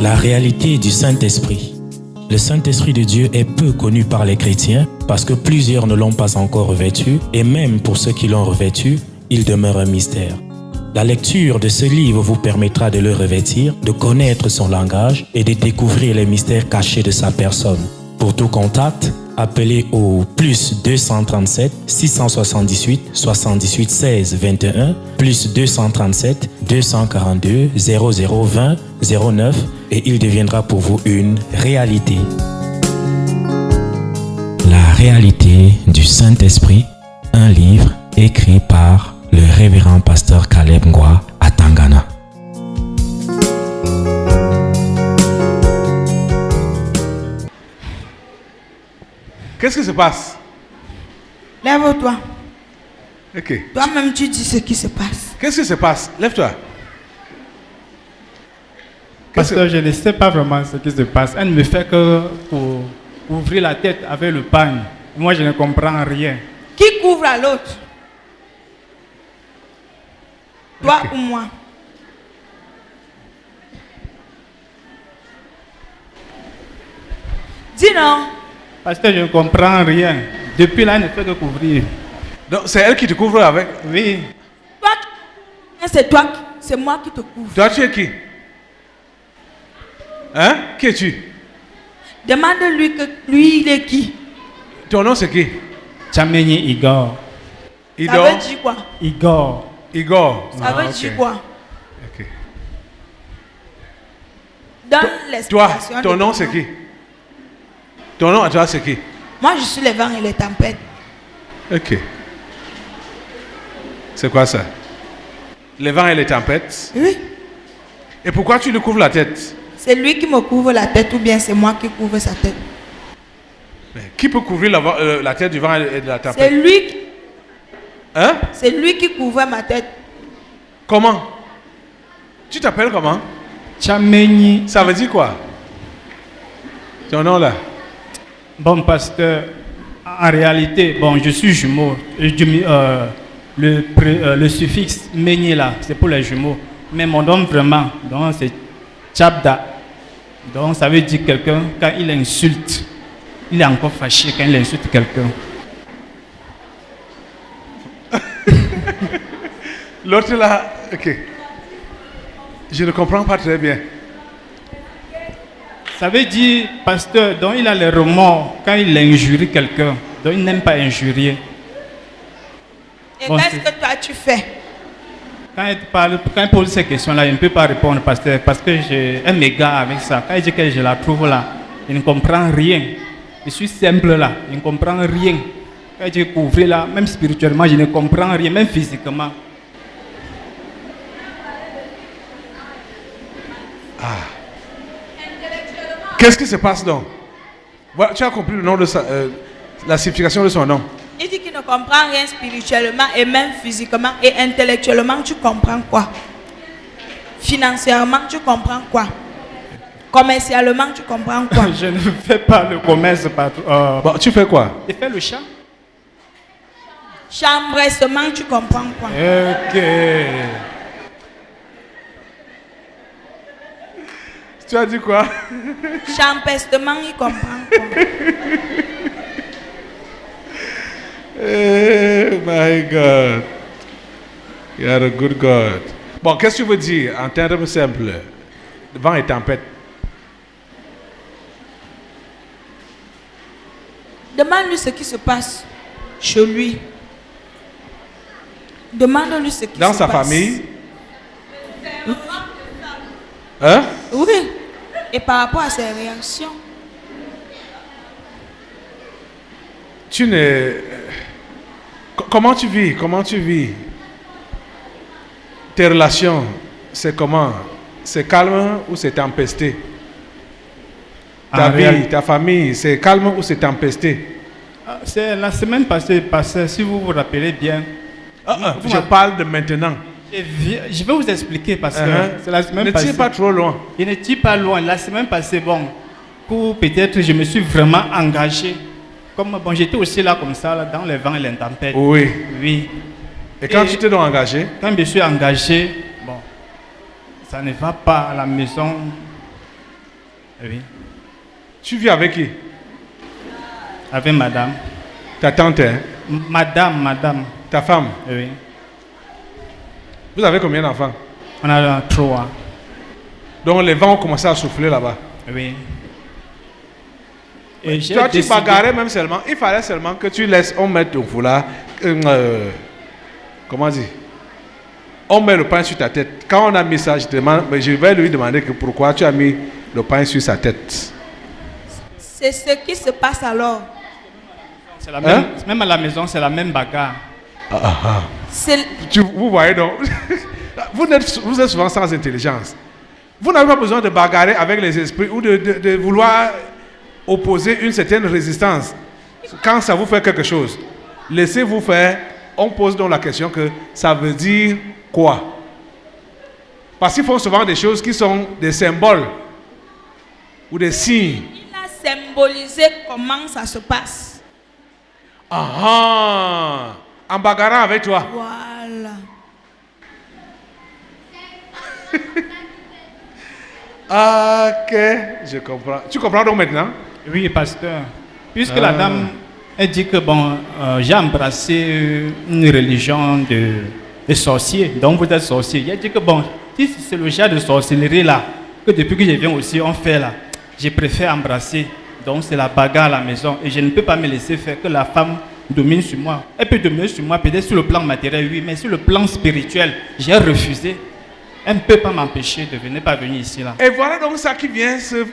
La réalité du Saint-Esprit. Le Saint-Esprit de Dieu est peu connu par les chrétiens parce que plusieurs ne l'ont pas encore revêtu et même pour ceux qui l'ont revêtu, il demeure un mystère. La lecture de ce livre vous permettra de le revêtir, de connaître son langage et de découvrir les mystères cachés de sa personne. Pour tout contact, appelez au plus 237 678 78 16 21 plus 237 242 0020 09 et il deviendra pour vous une réalité. La réalité du Saint-Esprit, un livre écrit par le révérend pasteur Caleb Ngwa à Tangana. Qu'est-ce qui se passe? Lève-toi. Ok. Toi-même, tu dis ce qui se passe. Qu'est-ce qui se passe? Lève-toi. Parce que je ne sais pas vraiment ce qui se passe. Elle ne me fait que pour ouvrir la tête avec le pagne. Moi, je ne comprends rien. Qui couvre à l'autre? Toi ou moi? Dis non. Parce que je ne comprends rien. Depuis là, elle ne fait que couvrir. Donc, c'est elle qui te couvre avec? Oui. Toi, c'est toi, c'est moi qui te couvre. Toi, tu es qui? Hein? Qui es-tu? Demande-lui que lui, il est qui? Ton nom, c'est qui? Chameni Igor. Ça veut dire quoi? Igor. Igor. Ça veut dire quoi? Ok. Donne Toi, l'explication. ton nom, c'est qui? Ton nom à toi, c'est qui? Moi, je suis les vents et les tempêtes. Ok. C'est quoi ça? Les vents et les tempêtes? Oui. Et pourquoi tu lui couvres la tête? C'est lui qui me couvre la tête ou bien c'est moi qui couvre sa tête? Mais qui peut couvrir la tête du vent et de la tempête? C'est lui qui... Hein? C'est lui qui couvre ma tête. Comment? Tu t'appelles comment? Chameni. Ça veut dire quoi? Ton nom là? Bon, pasteur, en réalité, bon, je suis jumeau. Le suffixe Meni là, c'est pour les jumeaux. Mais mon nom vraiment, donc c'est Chabda. Donc ça veut dire quelqu'un, quand il insulte, il est encore fâché quand il insulte quelqu'un. L'autre là, ok. Je ne comprends pas très bien. Ça veut dire, pasteur, donc il a les remords quand il injurie quelqu'un. Donc il n'aime pas injurier. Et Bon, qu'est-ce que toi tu fais? Quand il pose ces questions-là, il ne peut pas répondre, pasteur, parce que j'ai un m'égare avec ça. Quand il dit que je la trouve là, il ne comprend rien. Je suis simple là, il ne comprend rien. Quand il dit couvrir là, même spirituellement, je ne comprends rien, même physiquement. Qu'est-ce qui se passe donc? Voilà, tu as compris le nom de la signification de son nom. Il dit qu'il ne comprend rien spirituellement et même physiquement et intellectuellement. Tu comprends quoi? Financièrement, tu comprends quoi? Commercialement, tu comprends quoi? Je ne fais pas le commerce, Bon, tu fais quoi? Je fais le chat. Chambressement, tu comprends quoi? Ok. Tu as dit quoi? Champestement, il comprend quoi? Oh my God. You are a good God. Bon, qu'est-ce que tu veux dire en termes simples? Vent et tempête. Demande-lui ce qui se passe chez lui. Demande-lui ce qui se passe. Dans sa famille? Hein? Oui. Et par rapport à ses réactions. Tu ne... Comment tu vis? Comment tu vis? Tes relations, c'est comment? C'est calme ou c'est tempesté? Ta vie, ta famille, c'est calme ou c'est tempesté? C'est la semaine passée, si vous vous rappelez bien. Je parle de maintenant. Je vais vous expliquer parce que c'est la semaine passée. Ne tire pas trop loin. Il ne tire pas loin. La semaine passée, bon, peut-être je me suis vraiment engagé. Comme bon, j'étais aussi là comme ça, là, dans les vents et les tempêtes. Oui. Oui. Et quand tu t'es donc engagé? Quand je me suis engagé, bon, ça ne va pas à la maison. Oui. Tu vis avec qui? Avec madame. Ta tante, hein? Madame. Ta femme? Oui. Vous avez combien d'enfants? On a 3. Donc les vents ont commencé à souffler là-bas. Oui. Et j'ai Toi, tu décidé- bagarrais même seulement. Il fallait seulement que tu laisses, on mette ton foulard. Comment dire? On met le pain sur ta tête. Quand on a mis ça, je vais lui demander que pourquoi tu as mis le pain sur sa tête. C'est ce qui se passe alors. C'est la même, même à la maison, c'est la même bagarre. C'est Vous voyez donc, vous êtes souvent sans intelligence. Vous n'avez pas besoin de bagarrer avec les esprits ou de vouloir opposer une certaine résistance. Quand ça vous fait quelque chose, laissez-vous faire. On pose donc la question que ça veut dire quoi? Parce qu'ils font souvent des choses qui sont des symboles ou des signes. il a symbolisé comment ça se passe. En bagarrant avec toi. Voilà. Ok, je comprends. Tu comprends donc maintenant? Oui, pasteur. Puisque la dame, elle dit que bon, j'ai embrassé une religion de sorciers, donc vous êtes sorcier. Elle dit que bon, si c'est le genre de sorcellerie là, que depuis que je viens aussi, on fait là, je préfère embrasser. Donc c'est la bagarre à la maison et je ne peux pas me laisser faire que la femme domine sur moi. Elle peut dominer sur moi peut-être sur le plan matériel, oui, mais sur le plan spirituel, j'ai refusé. Elle ne peut pas m'empêcher de venir, pas venir ici là. Et voilà donc ça qui vient se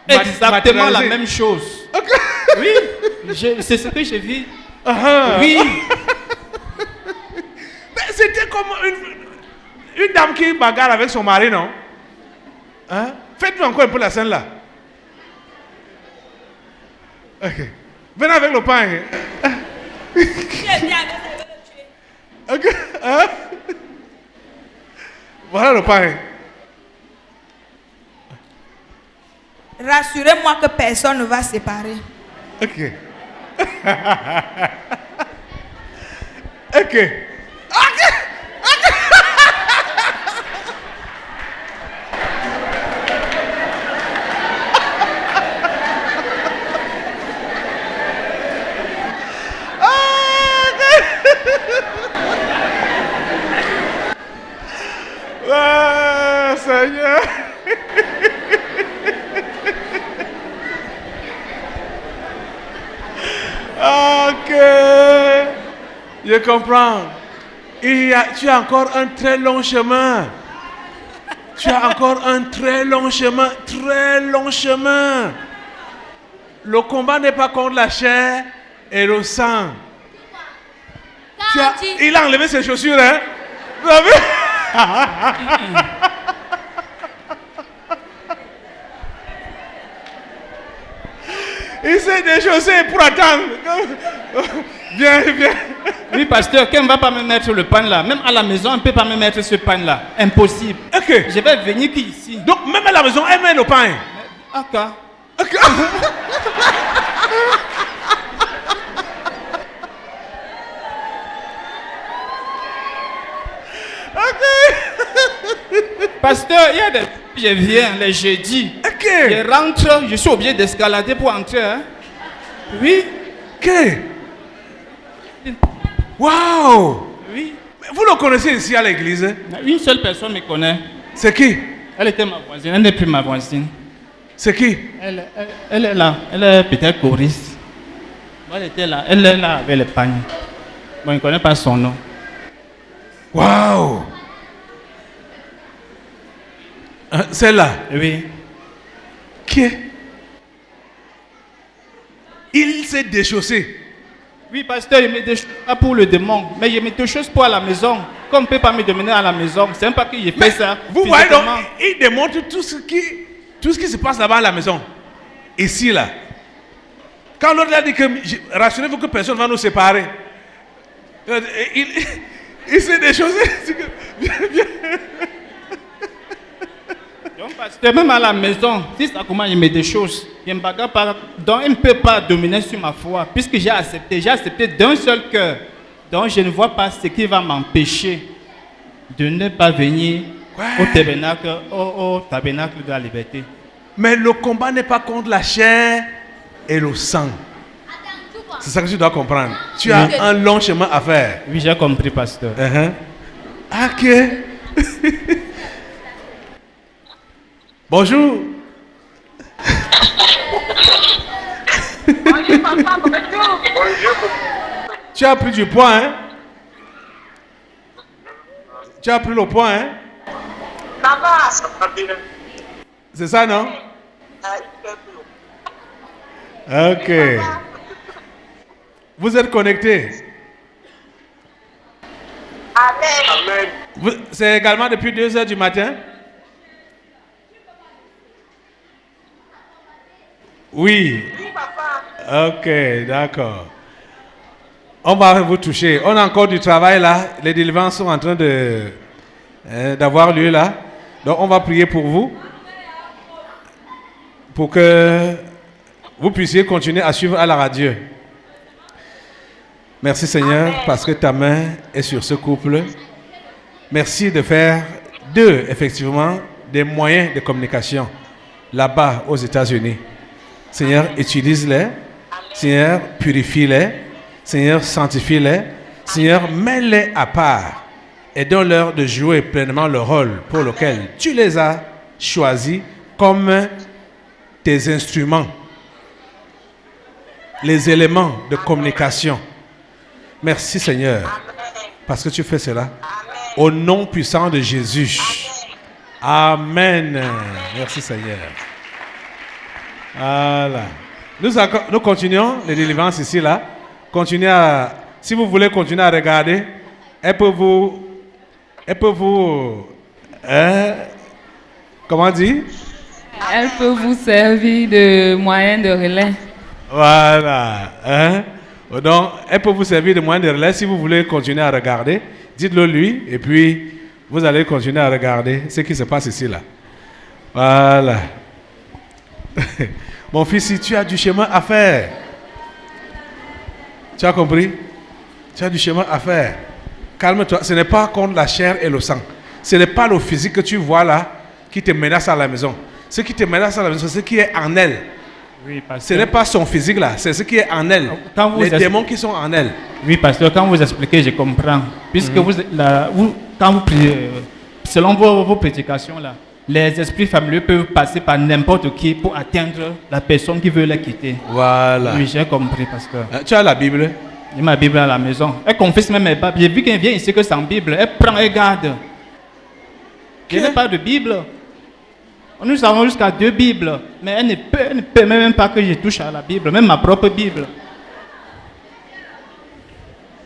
Exactement la matérialiser. même chose. Oui, c'est ce que j'ai vu. Oui, Mais c'était comme une dame qui bagarre avec son mari, non? Hein? Faites-nous encore un peu la scène là. Ok. Venez avec le pain. Ok. Hein? Voilà le pain. Rassurez-moi que personne ne va se séparer. Ok. Ok. Ah, Seigneur. Ok. Je comprends. Tu as encore un très long chemin. Tu as encore un très long chemin. Très long chemin. Le combat n'est pas contre la chair et le sang. Il a enlevé ses chaussures, hein? Vous avez vu? Il s'est déchaussé pour attendre. Viens, viens. oui, pasteur, qu'elle ne va pas me mettre le pain là. Même à la maison, elle ne peut pas me mettre ce pain là. Impossible. Ok. Je vais venir ici. Donc, même à la maison, elle met le pain. Ok. Ok. Pasteur, il y a des... Je viens les jeudis. Ok. Je rentre, je suis obligé d'escalader pour entrer. Hein. Oui, Ok. Waouh. oui. Vous le connaissez ici à l'église? Une seule personne me connaît. C'est qui? Elle était ma voisine, elle n'est plus ma voisine. C'est qui? Elle est là, elle est peut-être choriste. Elle était là, elle est là avec les pagnes. Bon, je ne connais pas son nom. Waouh. Celle-là. Oui. Qui est? Il s'est déchaussé. Oui, pasteur, il me déchausse pas pour le démon, mais il me déchausse pas à la maison. Comme on ne peut pas me dominer à la maison, c'est même pas que j'ai fait ça. Vous voyez donc, physiquement. il démontre tout ce qui se passe là-bas à la maison. Ici, là. Quand l'autre a dit que rassurez-vous que personne ne va nous séparer. Il s'est déchaussé. Viens, viens. Donc, pasteur, même à la maison, si ça commence, il me déchausse. Il me bagarre pas. Donc, il ne peut pas dominer sur ma foi, puisque j'ai accepté d'un seul cœur. Donc, je ne vois pas ce qui va m'empêcher de ne pas venir Ouais. au tabernacle de la liberté. Mais le combat n'est pas contre la chair et le sang. C'est ça que tu dois comprendre. Tu as un long chemin à faire. Oui, j'ai compris, pasteur. Ok. Bonjour. Bonjour, papa, bonjour. Tu as pris du poids, hein? Tu as pris le poids, hein? Ça va. C'est ça, non? Ok. Vous êtes connectés? Amen. C'est également depuis 2 heures du matin? Oui. Oui, papa. Ok, d'accord. On va vous toucher. On a encore du travail là. Les délivrances sont en train d'avoir lieu là. Donc on va prier pour vous. Pour que vous puissiez continuer à suivre à la radio. Merci Seigneur parce que ta main est sur ce couple. Merci de faire d'eux effectivement des moyens de communication là-bas aux États-Unis. Seigneur, utilise-les. Seigneur, purifie-les. Seigneur, sanctifie-les. Seigneur, mets-les à part et donne-leur de jouer pleinement le rôle pour lequel tu les as choisis comme tes instruments, les éléments de communication. Merci Seigneur, parce que tu fais cela. Au nom puissant de Jésus. Amen. Merci Seigneur. Voilà. Nous continuons les délivrances ici, là. Continuez à... Si vous voulez continuer à regarder, elle peut vous... comment dire? Elle peut vous servir de moyen de relais. Voilà. Donc, elle peut vous servir de moyen de relais. Si vous voulez continuer à regarder, dites-le lui. Et puis, vous allez continuer à regarder ce qui se passe ici, là. Voilà. Mon fils, si tu as du chemin à faire. Tu as compris? Tu as du chemin à faire. Calme-toi. Ce n'est pas contre la chair et le sang. Ce n'est pas le physique que tu vois là qui te menace à la maison. Ce qui te menace à la maison, c'est ce qui est en elle. Oui, pasteur. Ce n'est pas son physique là, c'est ce qui est en elle. Les démons qui sont en elle. Oui, pasteur, quand vous expliquez, je comprends. Puisque quand vous priez, selon vos prédications là, les esprits familiers peuvent passer par n'importe qui pour atteindre la personne qui veut les quitter. Voilà. Oui, j'ai compris, pasteur. Tu as la Bible? J'ai ma Bible à la maison. Elle confesse même mes Bibles. J'ai vu qu'elle vient ici que sans Bible. Elle prend et garde. Je n'ai pas de Bible. Nous avons jusqu'à 2 Bibles. Mais elle ne peut même pas que je touche à la Bible. Même ma propre Bible.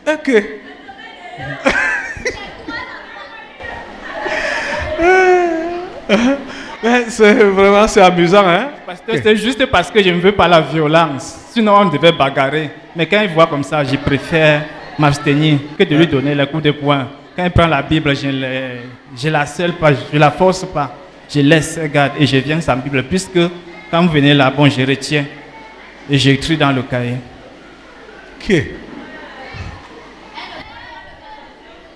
Ok. C'est amusant, hein? Pasteur, c'est juste parce que je ne veux pas la violence. Sinon, on devait bagarrer. Mais quand il voit comme ça, je préfère m'abstenir que de lui donner les coups de poing. Quand il prend la Bible, je la scelle pas, je la force pas. Je laisse, regarde, et je viens sans Bible. Puisque quand vous venez là, bon, je retiens. Et j'écris dans le cahier. Ok.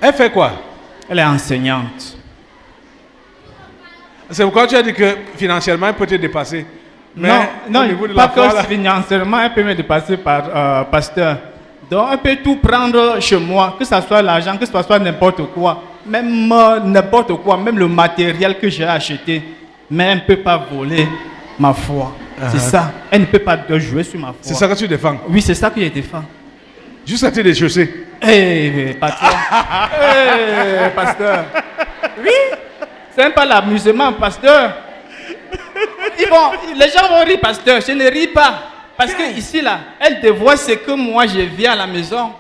Elle fait quoi? Elle est enseignante. C'est pourquoi tu as dit que financièrement, elle peut te dépasser. Mais non, au niveau de pas la foi, que là, financièrement, elle peut me dépasser par pasteur. Donc, elle peut tout prendre chez moi, que ce soit l'argent, que ce soit n'importe quoi. Même n'importe quoi, même le matériel que j'ai acheté. Mais elle ne peut pas voler ma foi. C'est ça. Elle ne peut pas jouer sur ma foi. c'est ça que tu défends. Oui, c'est ça que je défends. Juste te déchausser. Patron. Pasteur. Oui. C'est même pas l'amusement, pasteur. Les gens vont rire, pasteur. Je ne ris pas. Parce que ici, là, elle dévoile ce que moi, je viens à la maison.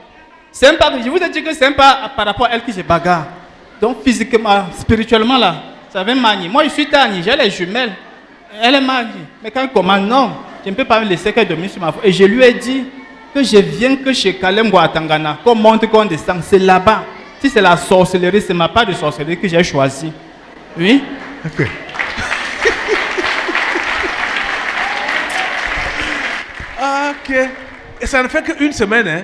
C'est même pas, je vous ai dit que c'est même pas par rapport à elle que je bagarre. Donc, physiquement, spirituellement, là, ça va manier. Moi, je suis Tani, j'ai les jumelles. Elle est mariée. Mais quand elle commande, non, je ne peux pas me laisser qu'elle domine sur ma foi. Et je lui ai dit que je viens que chez Kalem Guatangana, qu'on monte, qu'on descend. C'est là-bas. Si c'est la sorcellerie, c'est ma part de sorcellerie que j'ai choisie. Oui? Ok. Ok. Et ça ne fait qu'une semaine hein,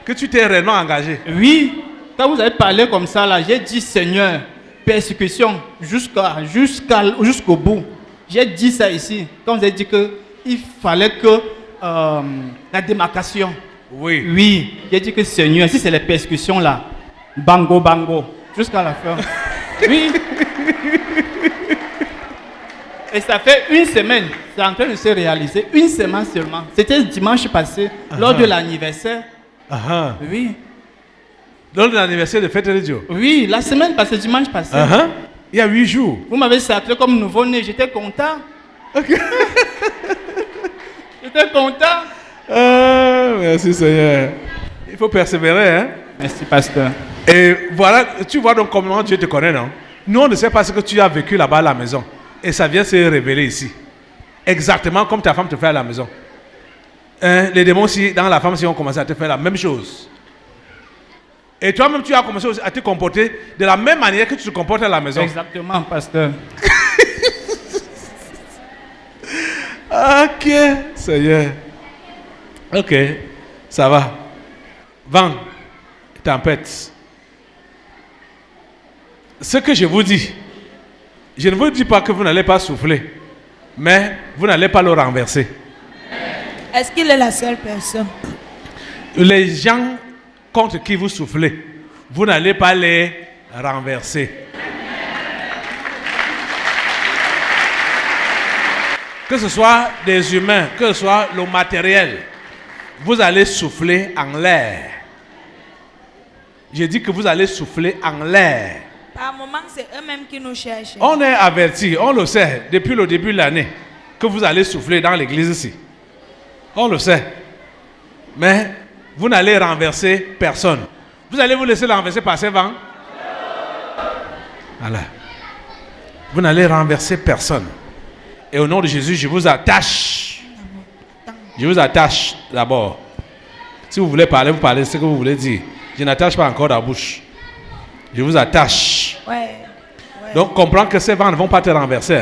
que tu t'es réellement engagé. Oui. Quand vous avez parlé comme ça, là, j'ai dit Seigneur, persécution jusqu'au bout. J'ai dit ça ici, quand vous avez dit qu'il fallait que la démarcation. Oui. Oui, j'ai dit que Seigneur, si c'est les persécutions là, bango, bango, jusqu'à la fin. Oui. Et ça fait une semaine, c'est en train de se réaliser, une semaine seulement. C'était dimanche passé, lors de l'anniversaire. Oui. Lors de l'anniversaire de Fête de Dieu. Oui, la semaine passée, dimanche passé. Il y a 8 jours. Vous m'avez sacré comme nouveau-né, j'étais content. J'étais content. Merci Seigneur. Il faut persévérer, hein? Merci, pasteur. Et voilà, tu vois donc comment Dieu te connaît, non? Nous, on ne sait pas ce que tu as vécu là-bas à la maison. Et ça vient se révéler ici. Exactement comme ta femme te fait à la maison. Les démons, dans la femme, ont commencé à te faire la même chose. Et toi-même, tu as commencé à te comporter de la même manière que tu te comportes à la maison. Exactement, pasteur. Ok, Seigneur. Ok, ça va. Vent, tempête. Ce que je vous dis, je ne vous dis pas que vous n'allez pas souffler, mais vous n'allez pas le renverser. Est-ce qu'il est la seule personne? Les gens contre qui vous soufflez, vous n'allez pas les renverser. Que ce soit des humains, que ce soit le matériel, vous allez souffler en l'air. J'ai dit que vous allez souffler en l'air. Par moment, c'est eux-mêmes qui nous cherchent. On est averti, on le sait, depuis le début de l'année, que vous allez souffler dans l'église ici. On le sait. Mais vous n'allez renverser personne. Vous allez vous laisser renverser par ces vents. Voilà. Vous n'allez renverser personne. Et au nom de Jésus, je vous attache. Je vous attache d'abord. Si vous voulez parler, vous parlez ce que vous voulez dire. Je n'attache pas encore la bouche. Je vous attache. Ouais. Donc, comprends que ces vents ne vont pas te renverser.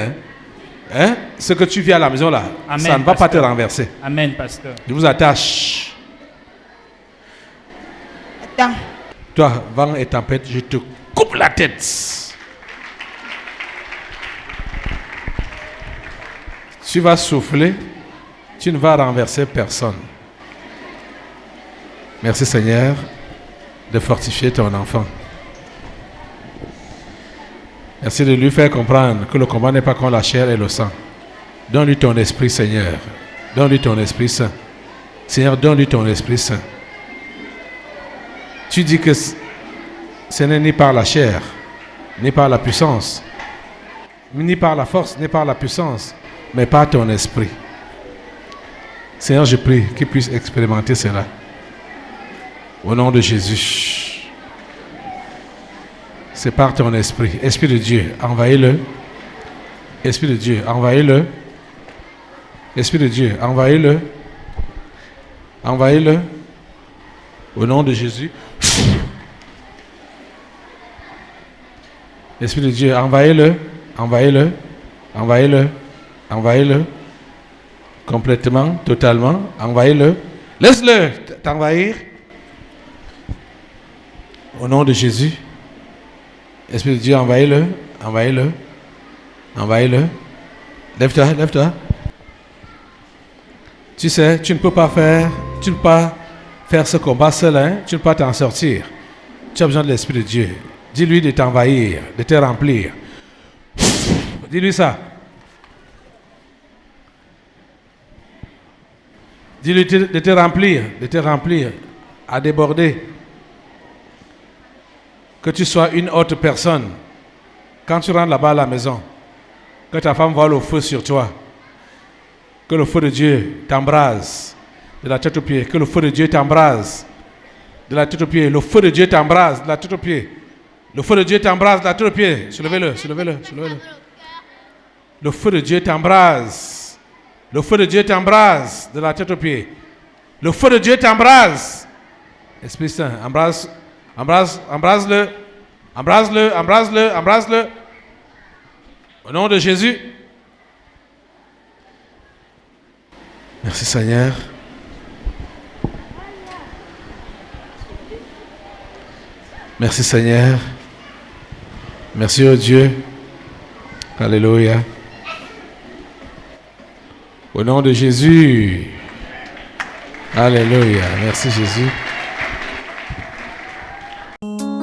Hein? Ce que tu vis à la maison là, Amen, ça ne va pasteur. pas te renverser. Amen, pasteur. Je vous attache. Attends. Toi, vent et tempête, je te coupe la tête. Tu vas souffler, tu ne vas renverser personne. Merci Seigneur de fortifier ton enfant. Merci de lui faire comprendre que le combat n'est pas contre la chair et le sang. Donne-lui ton esprit, Seigneur. Donne-lui ton esprit saint. Seigneur, donne-lui ton esprit saint. Tu dis que ce n'est ni par la chair, ni par la puissance, ni par la force, ni par la puissance, mais par ton esprit. Seigneur, je prie qu'il puisse expérimenter cela. Au nom de Jésus. C'est par ton esprit. Esprit de Dieu, envahis-le. Esprit de Dieu, envahis-le. Esprit de Dieu, envahis-le. Envahis-le. Au nom de Jésus. Esprit de Dieu, envahis-le. Envahis-le. Envahis-le. Envahis-le. Complètement, totalement. Envahis-le. Laisse-le t'envahir. Au nom de Jésus. Esprit de Dieu, envahis-le, envahis-le, envahis-le. Lève-toi, lève-toi. Tu sais, tu ne peux pas faire ce combat seul, hein? Tu ne peux pas t'en sortir. Tu as besoin de l'Esprit de Dieu. Dis-lui de t'envahir, de te remplir. Dis-lui ça. Dis-lui de te remplir, à déborder. Que tu sois une autre personne. Quand tu rentres là-bas à la maison, que ta femme voit le feu sur toi, que le feu de Dieu t'embrase de la tête aux pieds, que le feu de Dieu t'embrase de la tête aux pieds, le feu de Dieu t'embrase de la tête aux pieds, le feu de Dieu t'embrase de la tête aux pieds. Soulevez-le, soulevez-le, soulevez-le. Le feu de Dieu t'embrase, le feu de Dieu t'embrase de la tête aux pieds, le feu de Dieu t'embrase. Esprit Saint, embrase-le, embrase-le, embrase-le, embrase-le. Au nom de Jésus. Merci Seigneur. Merci Seigneur. Merci au Dieu. Alléluia. Au nom de Jésus. Alléluia. Merci Jésus.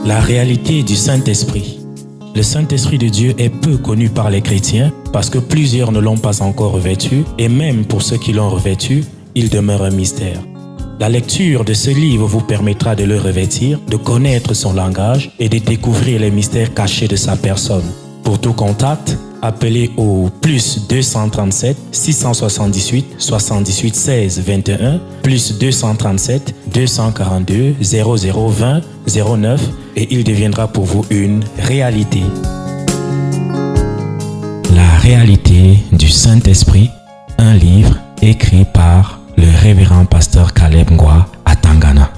La réalité du Saint-Esprit. Le Saint-Esprit de Dieu est peu connu par les chrétiens parce que plusieurs ne l'ont pas encore revêtu et même pour ceux qui l'ont revêtu, il demeure un mystère. La lecture de ce livre vous permettra de le revêtir, de connaître son langage et de découvrir les mystères cachés de sa personne. Pour tout contact, appelez au plus 237 678 78 16 21 plus 237 242 0020 09 et il deviendra pour vous une réalité. La réalité du Saint-Esprit, un livre écrit par le révérend pasteur Caleb Ngwa à Tangana.